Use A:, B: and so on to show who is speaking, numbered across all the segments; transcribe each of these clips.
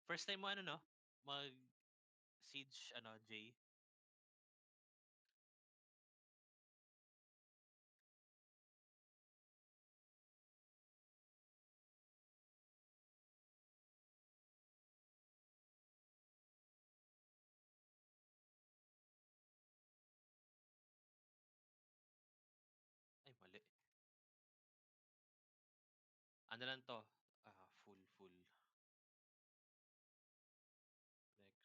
A: First time mo ano 'no, mag-Siege ano, J? Ay mali. Ano lang 'to, full.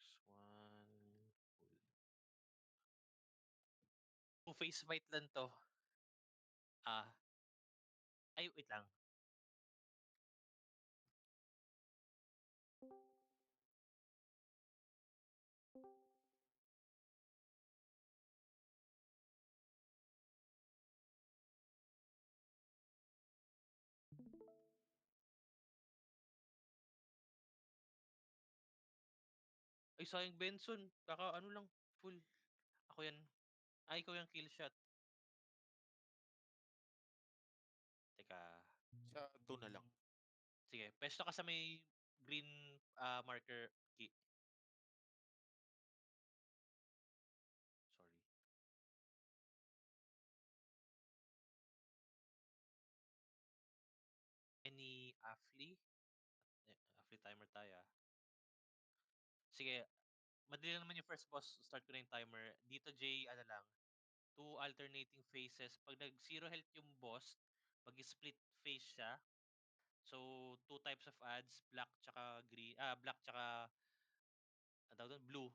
A: Next one, full. Two-face fight lang 'to. Ah, ay wait lang. Ay sayang Benson, kaka-ano lang, full. Ako 'yan. Ikaw 'yang kill shot. Teka,
B: Sa 2 na lang.
A: sige puwesto ka sa may green, marker key. Sorry. Any Afli? Afli timer tayo, Sige, madali lang naman yung first boss, start ko na yung timer. Dito J ano lang, two alternating phases. 'Pag nag-zero health yung boss, mag-split phase siya. So, two types of ads, black tsaka anong tawag dun, blue.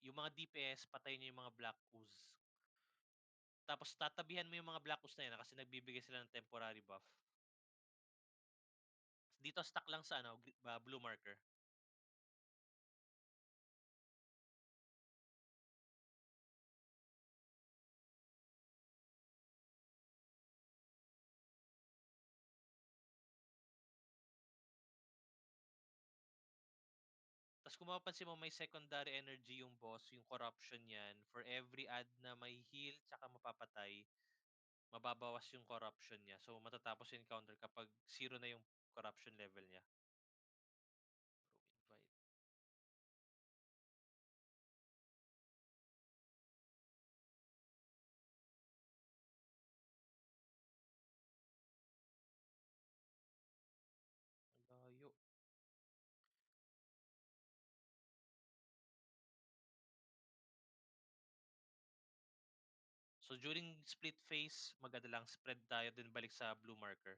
A: Yung mga DPS patayin niyo yung mga black ooze. Tapos tatabihan mo yung mga black ooze na yun, kasi nagbibigay sila ng temporary buff. Dito stuck lang sa ano, blue marker. Ta's kung mapapansin mo may secondary energy yung boss, yung corruption niyan. For every ad na may heal tsaka mapapatay, mababawas yung corruption niya. So, matatapos yung encounter kapag zero na yung corruption level niya. Room invite. Ang layo. So, during split phase, mag-ano lang, spread tayo then balik sa blue marker.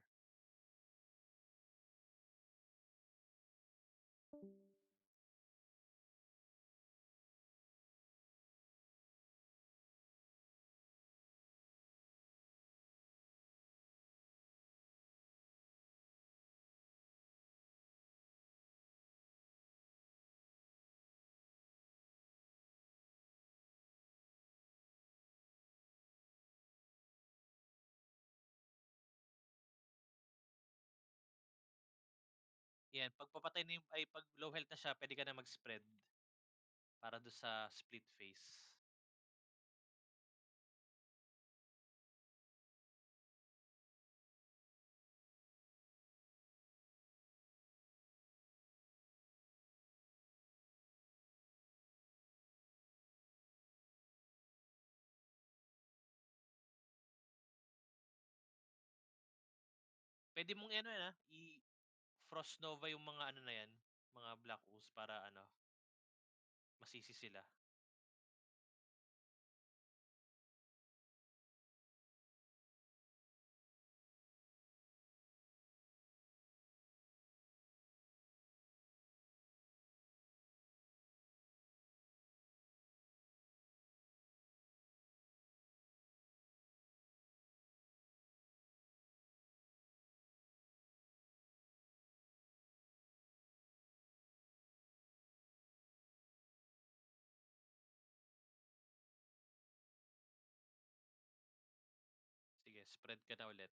A: Yan, 'pag papatay na yung 'pag low health na siya, puwede ka na mag-spread para dun sa split phase. Puwede mong i-ano yan, i-frost nova yung mga ano na yan, mga black ooze para ano, masisi sila. Sige, spread ka na ulit.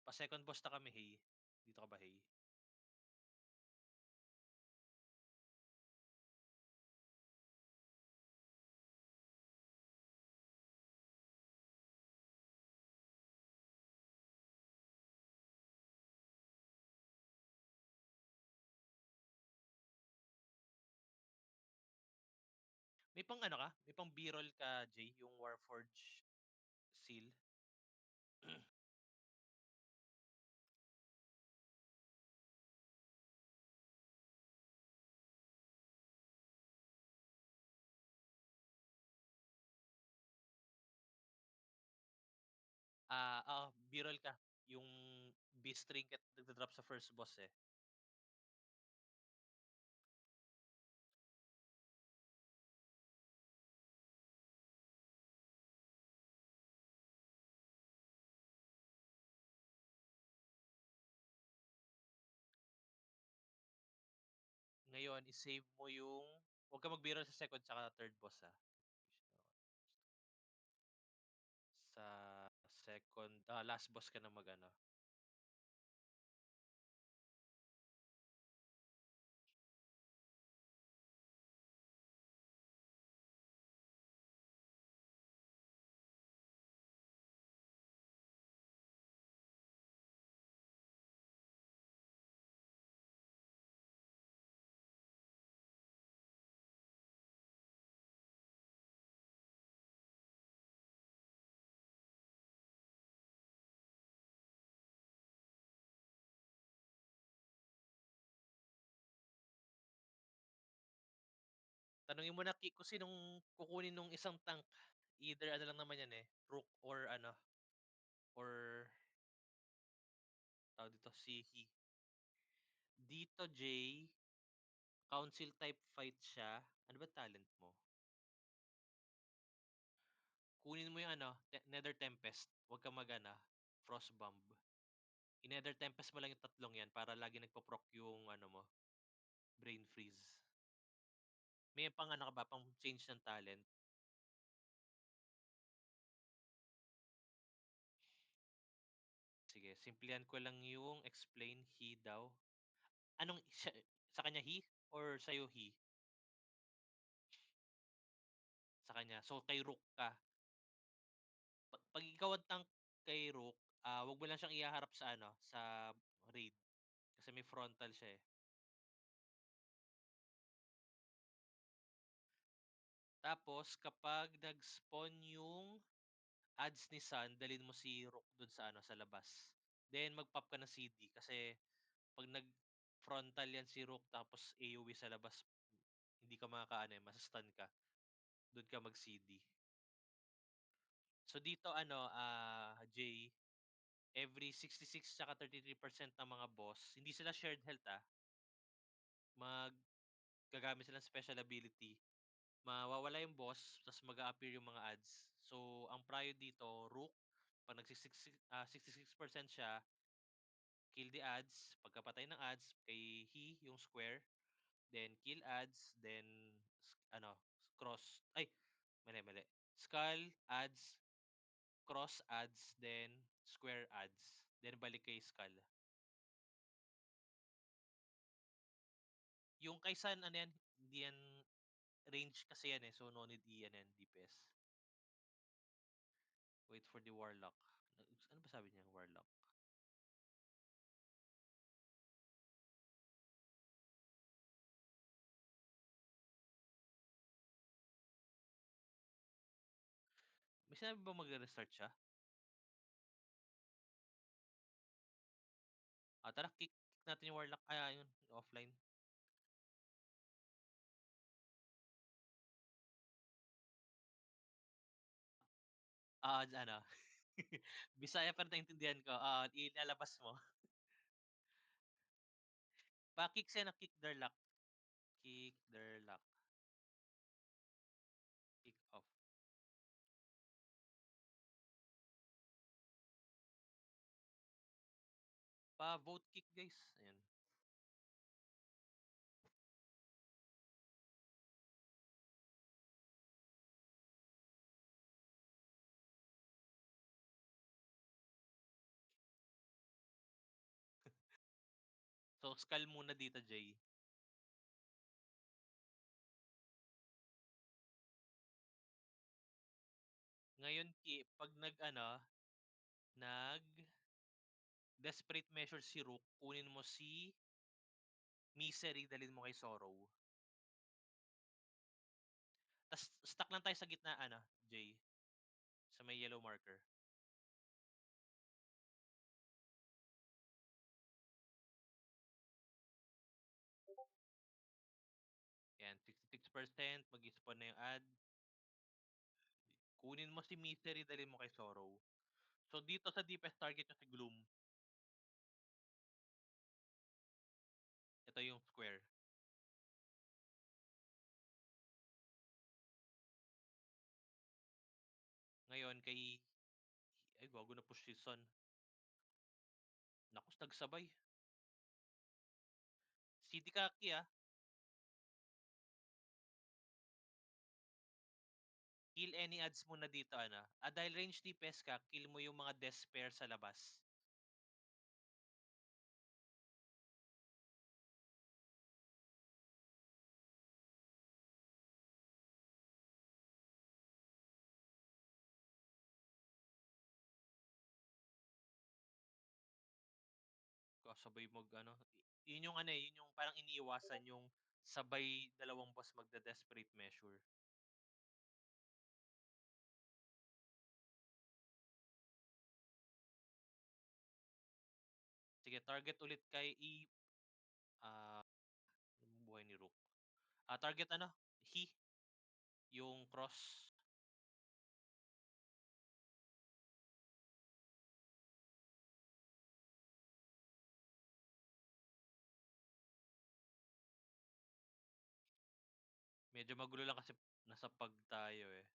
A: Pa-second boss na kami, Hey. Dito ka ba, Hey? May pang-ano ka, may pang B-roll ka, Jay, yung Warforged seal? Oo, B-roll ka. Yung Beast Trinket nagda-drop sa first boss, eh. Ngayon i-save mo yung 'wag ka mag-B-roll sa second tsaka third boss, Sa second, last boss ka na mag-ano. Tanungin mo na kung sinong kukunin nung isang tank. Either ano lang naman yan, eh, Rook or ano, or tawag dito, si He. Dito, Jay, council type fight siya. Ano ba talent mo? Kunin mo yung ano, Nether Tempest. Huwag kang mag-ano, Frost Bomb. I-Nether Tempest mo lang yung tatlong yan para lagi nagpo-proc yung ano mo, Brain Freeze. May pang ano ka ba, pang change ng talent? Sige, simplihan ko lang yung explain he daw. Anong siya, sa kanya he or sa'yo he? Sa kanya. So kay Rook ka. Pag ikaw ang tank kay Rook, wag mo lang siyang ihaharap sa ano, sa raid kasi may frontal siya, eh. Tapos kapag nag-spawn yung ads ni Sun, dalhin mo si Rook dun sa ano, sa labas. Then mag-pop ka ng CD kasi 'pag nag-frontal yan si Rook tapos AoE sa labas, hindi ka makakaano, eh, masa-stun ka. Dun ka mag-CD. So dito ano, Jay, every 66 tsaka 33% ng mga boss, hindi sila shared health, gagamit sila ng special ability. Mawawala yung boss, ta's mag-a-appear yung mga ads. So ang prio dito, Rook, 'pag 66% siya, kill the ads. Pagkapatay ng ads kay He, yung square, then kill ads, then ano, cross ay, mali, mali. Skull, ads, cross ads, then square ads, then balik kay skull. Yung kay Sun ano yan, hindi yan range kasi yan, eh, so no need i-ano yan, DPS. Wait for the warlock. Ano ba sabi niya, warlock? May sinabi ba magre-restart siya? Tara kick natin yung warlock, yun offline. Ano, Bisaya pero naintindihan ko, ilalabas mo. Pa-kick siya na kick their lock, kick their lock, kick off. Pa-vote kick guys, ayun. So, skull muna dito, Jay. Ngayon 'pag nag-ano, nag-desperate measure si Rook, kunin mo si Misery, dalhin mo kay Sorrow. Tas stuck lang tayo sa gitna ano, Jay, sa may yellow marker. 66% mag-i-spawn na yung ad. Kunin mo si Misery, dalhin mo kay Sorrow. So, dito sa deepest target niyo si Gloom. Ito yung square. Ngayon ay gago na-push si Sun. Naku, nagsabay. CD Kaki, kill any ads muna dito ano. Dahil range DPS ka, kill mo yung mga despair sa labas. Kasabay mag-ano, yun yung ano, yun yung parang iniiwasan yung sabay dalawang boss magde-desperate measure. Sige, target ulit kay ah, anong buhay ni Rook? Target ano, yung cross. Medyo magulo lang kasi nasa pag tayo eh.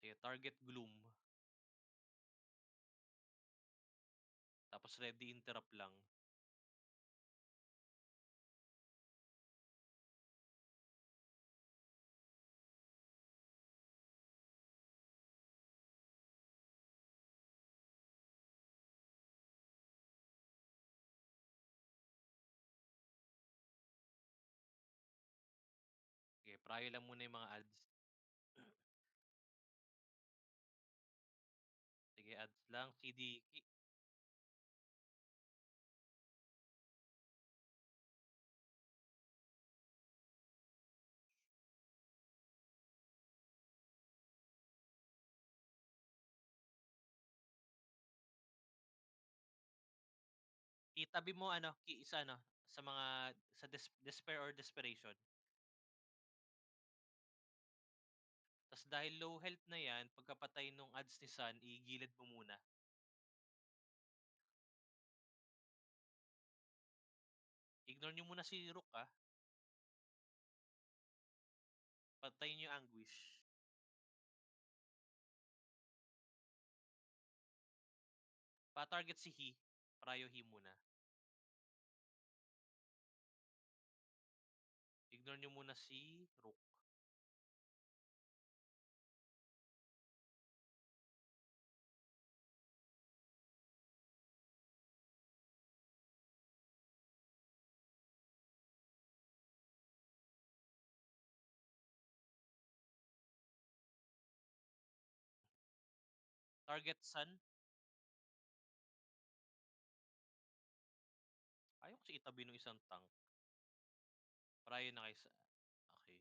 A: Sige, target Gloom. Tapos ready interrupt lang. Sige, prio lang muna yung mga ads. Sige, ads lang. CD, itabi mo ano, isa ano, sa mga sa despair or desperation. Tas dahil low health na 'yan, pagkapatay nung ads ni Sun, igilid mo muna. Ignore niyo muna si Rook, patayin niyo yung Anguish. Pa-target si prio muna. Ignore niyo muna si Rook. Target Sun. Ayaw kasi itabi nung isang tank. Prio na kay okey.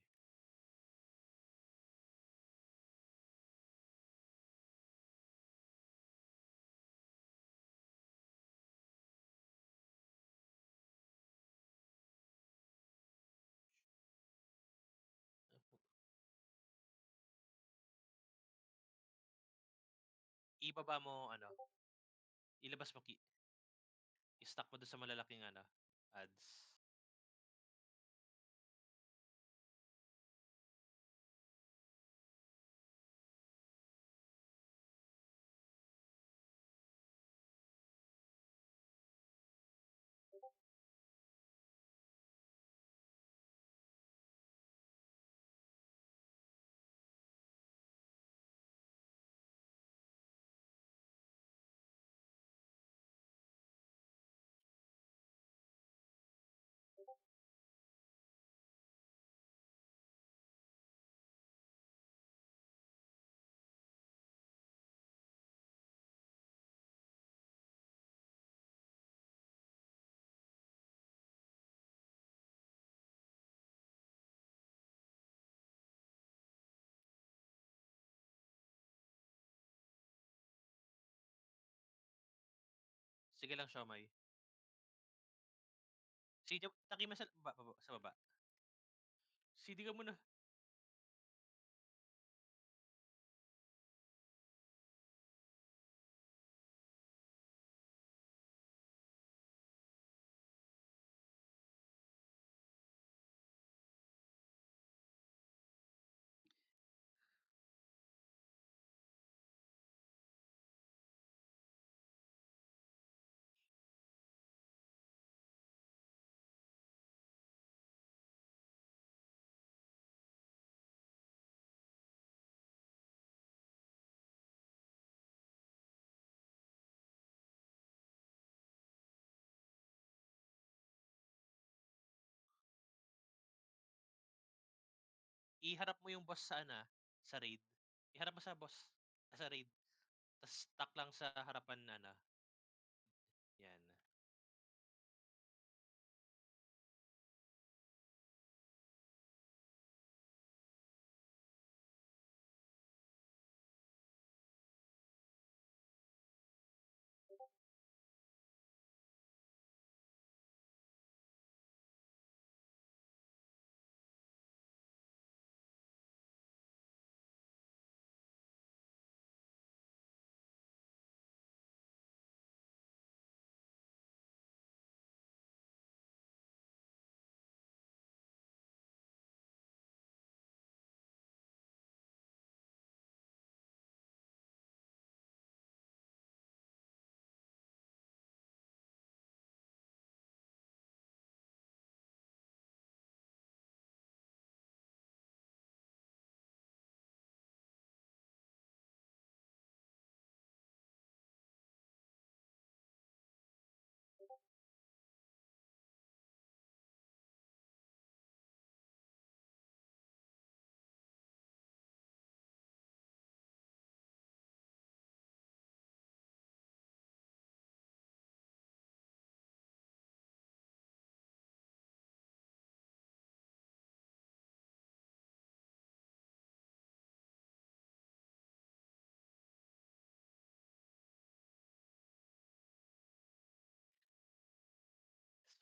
A: Ibaba mo ano, ilabas mo i-stack mo dun sa malalaking ano, ads. Sige lang siomai. Sige takiman sa baba sa baba. CD ka muna. Iharap mo yung boss sa sa raid. Iharap mo sa boss, sa raid. Tas stuck lang sa harapan na 'yan.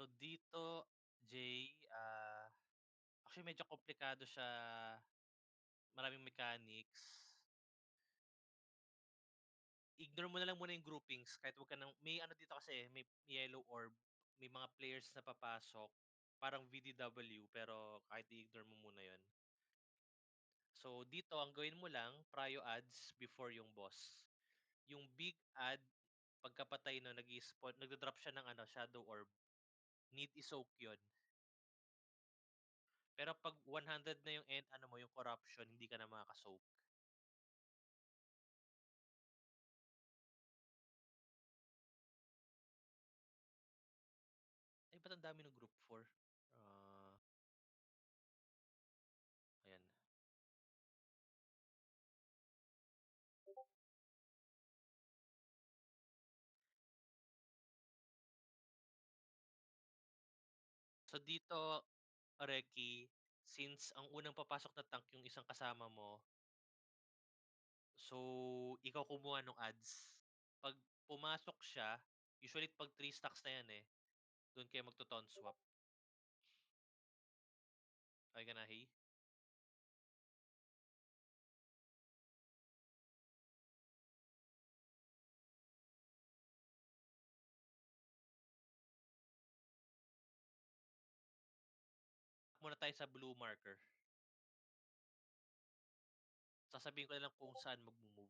A: So dito, Jay, actually medyo komplikado siya, maraming mechanics. Ignore mo na lang muna yung groupings kahit wag ka ng may dito kasi, may yellow orb, may mga players na papasok, parang VDW pero kahit i-ignore mo muna yon. So dito ang gawin mo lang, prio ads before yung boss. Yung big ad, pagkapatay nun nag-i-spawn nagdo-drop siya ng shadow orb, need i-soak yun. Pero 'pag 100 na yung mo, yung corruption, hindi ka na makaka-soak. Ay, ba't ang dami ng group 4? Ah, ayan. So dito, Reki, since ang unang papasok na tank yung isang kasama mo, so ikaw kumuha nung ads. 'Pag pumasok siya, usually 'pag 3 stacks na yan, eh, dun kayo magto-taunt swap. Okey ka na, Hey? Muna tayo sa blue marker. Sasabihin ko na lang kung saan magmo-move.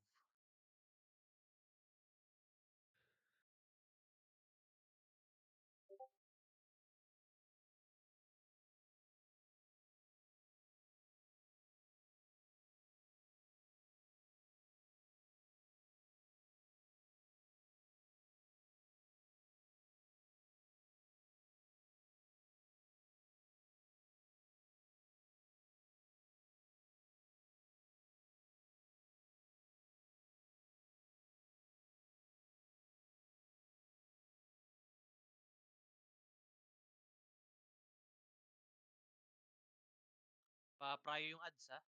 A: Pa-prio yung ads, ah.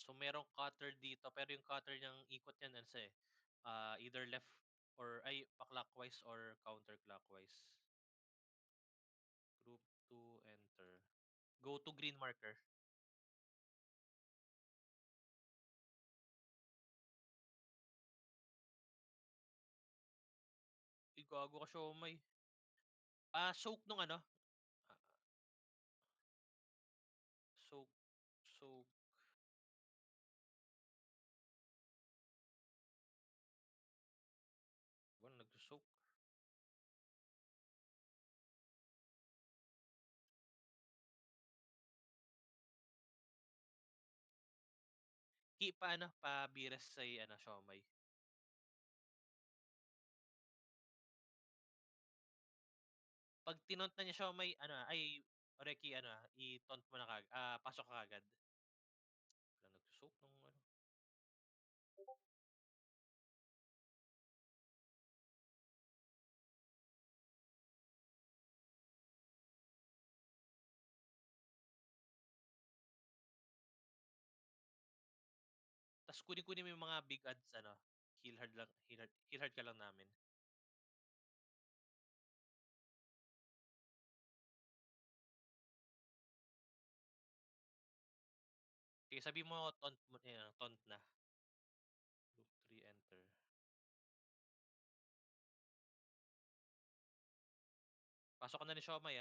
A: So, merong cutter dito pero yung cutter niyang ikot niyan ano siya, either left or ay pa-clockwise or counterclockwise. Group 2, enter. Go to green marker. Uy, gago ka siomai. Soak nung ano, ah, soak. Ba nagso-soak? Pa-ano, pa-bires say ano, siomai. 'Pag tinont na niya siomai ano, ay oreki ano, i-taunt mo na pasok ka kaagad. Walang nagso-soak nung ano. Tas kunin-kunin mo yung mga big ads ano, heal hard ka lang namin. Sige sabihin mo taunt na. Group 3, enter. Pasok ka na ni siomai,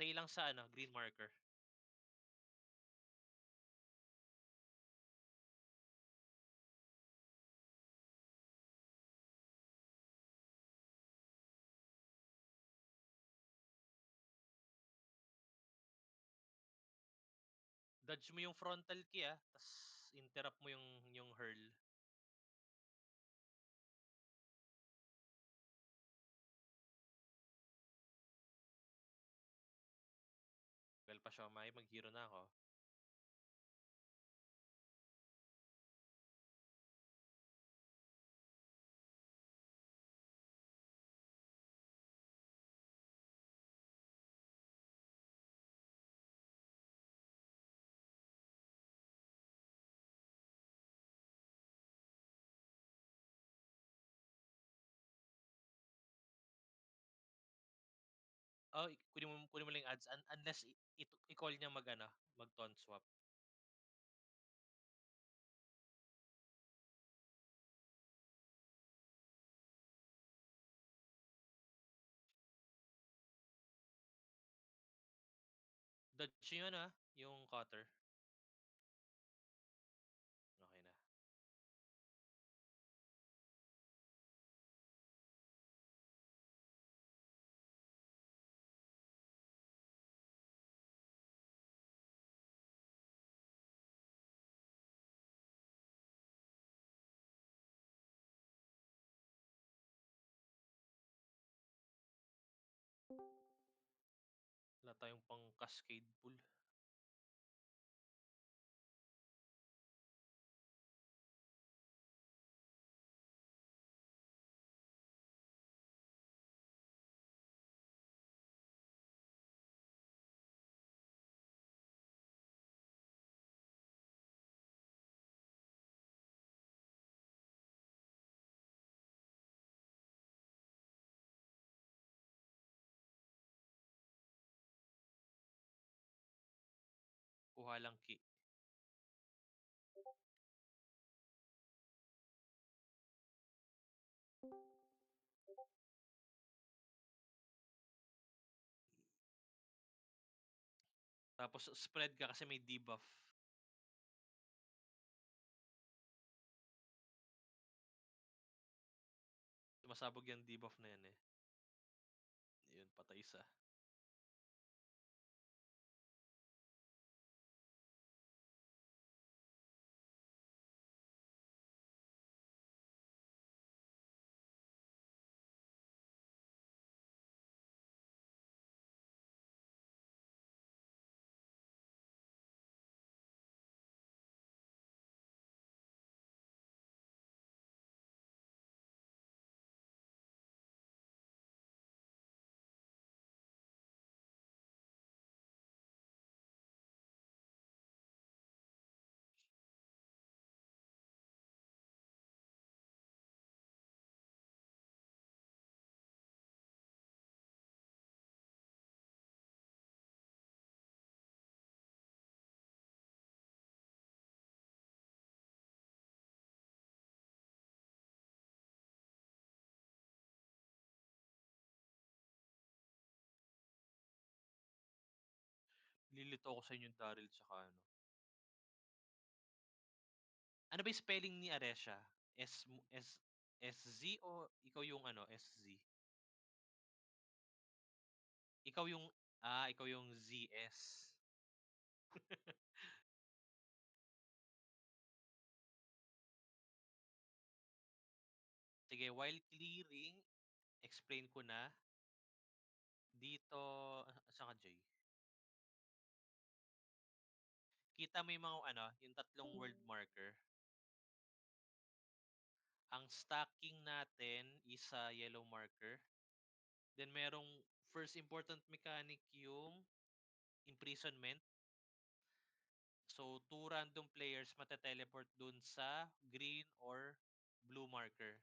A: Stay lang sa ano, green marker. Dodge mo yung frontal key, tas interrupt mo yung hurl. Well pa siomai, mag-hero na ako. Kunin mo lang yung ads unless i-call niya mag-ano, mag-taunt swap. Dodge yung ano, yung cutter. Okey na. Wala tayong pang-cascade pool. Kuha lang key. Tapos spread ka kasi may debuff. Sumasabog yang debuff na yan, eh. Ayun, patay isa. Nililito ako sa inyong Daryl tsaka ano. Ano ba yung spelling ni Aresha? SZ o ikaw yung ano, SZ? Ikaw yung ikaw yung ZS. Sige, while clearing, explain ko na. Dito saan ka, Jay? Kita mo yung mga ano, yung tatlong word marker. Ang stacking natin is sa yellow marker. Then merong first important mechanic yung imprisonment. So, two random players mate-teleport dun sa green or blue marker.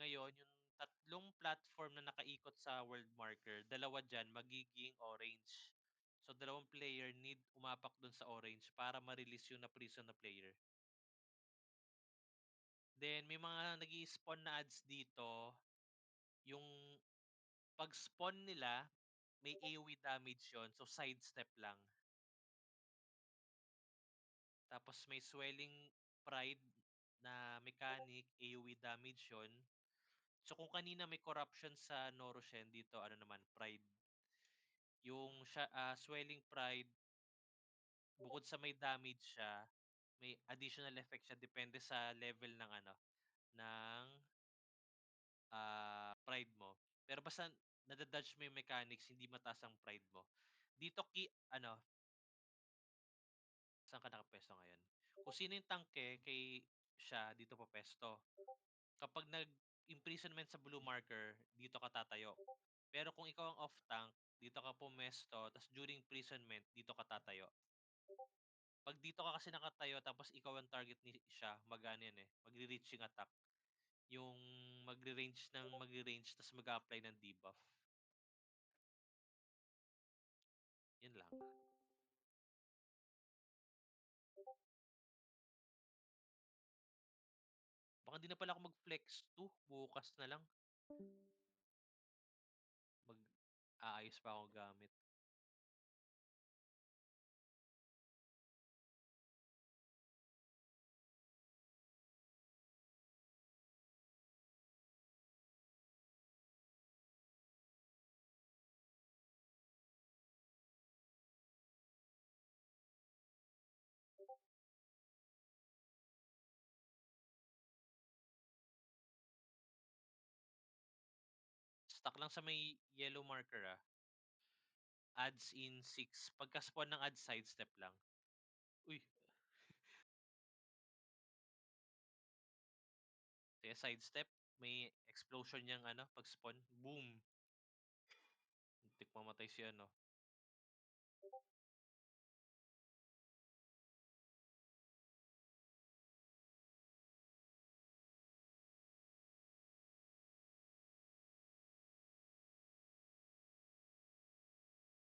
A: Ngayon, yung tatlong platform na nakaikot sa world marker, dalawa diyan magiging orange. So, dalawang player need umapak dun sa orange para ma-release yung na-prison na player. Then may mga nag-i-spawn na ads dito, yung pag-spawn nila may AoE damage yon, so sidestep lang. Tapos may swelling pride na mechanic, AoE damage yon. So kung kanina may corruption sa Noroshen, dito ano naman, pride. Yung swelling pride, bukod sa may damage siya, may additional effect siya depende sa level ng ano, ng pride mo. Pero basta nada-dodge mo yung mechanics, hindi mataas ang pride mo. Dito ano, saan ka nakapuwesto ngayon? Kung sino yung tangke, kay siya dito pupuwesto. Kapag nag-imprisonment sa blue marker, dito ka tatayo. Pero kung ikaw ang off tank, dito ka pumesto, ta's during imprisonment, dito ka tatayo. 'Pag dito ka kasi nakatayo tapos ikaw ang target ni siya, mag-aano yan, magre-reaching attack. Yung magre-range ng magre-range ta's mag-a-apply ng debuff. Yun lang. Baka hindi na pala ako mag-flex 2, bukas na lang. Mag-aayos pa ako gamit. Stuck lang sa may yellow marker, Adds in 6. Pagka-spawn ng ads, sidestep lang. Uy, kaya sidestep, may explosion yang ano, pag-spawn, boom! Muntik mamatay si ano.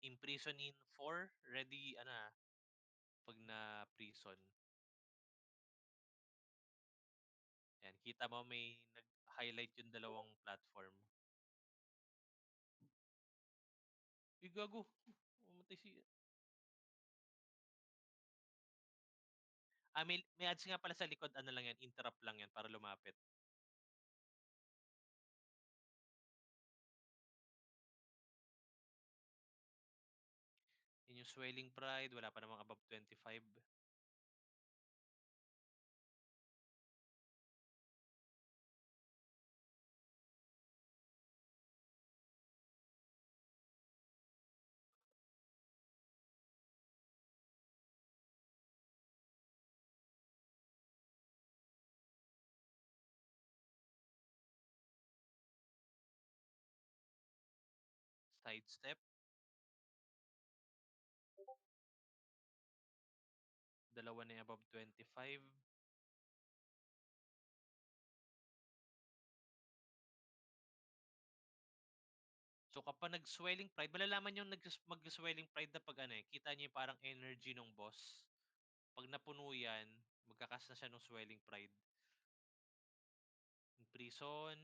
A: Imprison in 4, ready ano, 'pag na-prison. Yan, kita mo may nag-highlight yung dalawang platform. Uy, gago! Mamatay si may ads nga pala sa likod, ano lang yan, interrupt lang yan para lumapit. Yun yung Swelling Pride, wala pa namang above 25. Sidestep, dalawa na yung above 25. So kapag nag-swelling pride, malalaman yung mag-swelling pride na 'pag ano, kita niyo yung parang energy ng boss. 'Pag napuno yan, magkakas na siya ng swelling pride. Prison,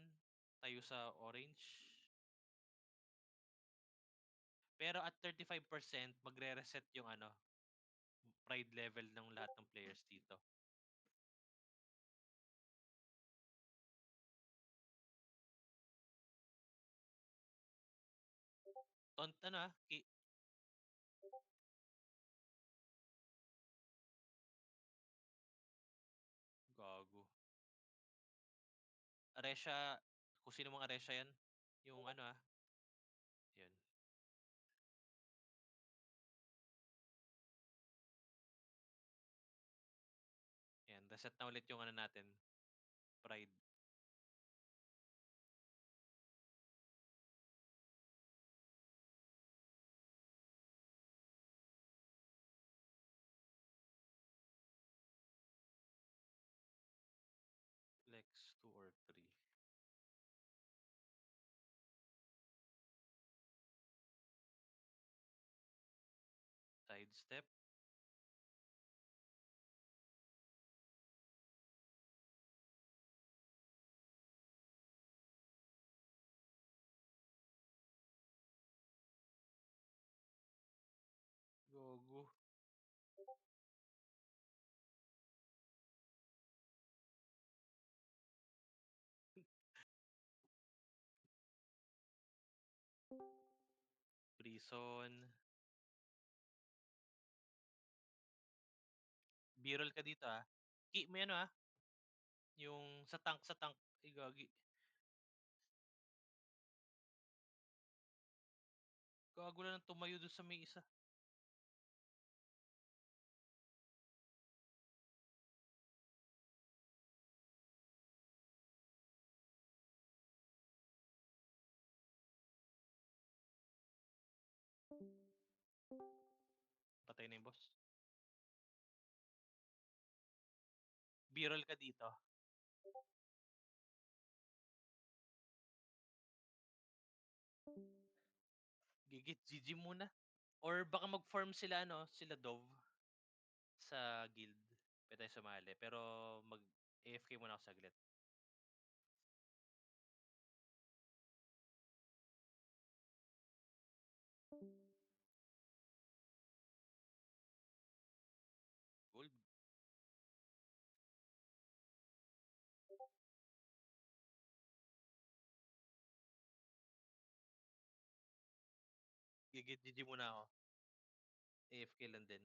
A: tayo sa orange. Pero at 35% magre-reset yung ano, pride level ng lahat ng players dito. Taunt ano, gago. Aresha, kung sino mang Aresha 'yan, yung ano, 'yun. 'Yan, reset na ulit yung ano natin, pride. Flex 2 or 3. Sidestep, gago. Prison. B-roll ka dito, mo 'yan, yung sa tank. Ay gagi. Gago lang ng tumayo dun sa may isa. Patay na yung boss. B-roll ka dito. Gigit, GG muna. Or baka mag-form sila ano, sila Dove sa guild. Puwede tayong sumali, pero mag-AFK muna ako saglit. Gold. Gigit, GG muna ako. AFK lang din.